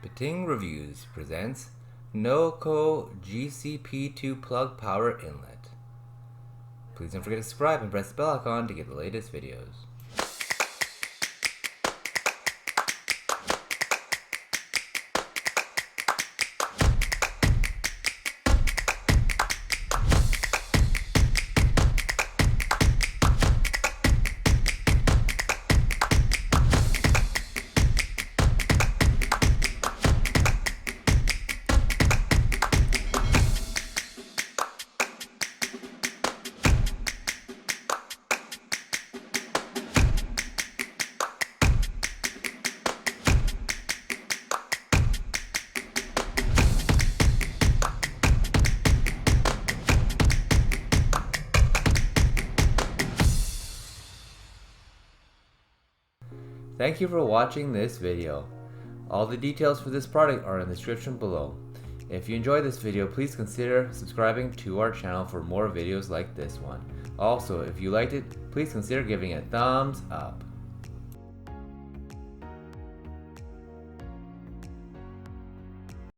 Pating Reviews presents NOCO GCP2 plug power inlet. Please don't forget to subscribe and press the bell icon to get the latest videos. Thank you for watching this video. All the details for this product are in the description below. If you enjoyed this video, please consider subscribing to our channel for more videos like this one. Also, if you liked it, please consider giving it a thumbs up.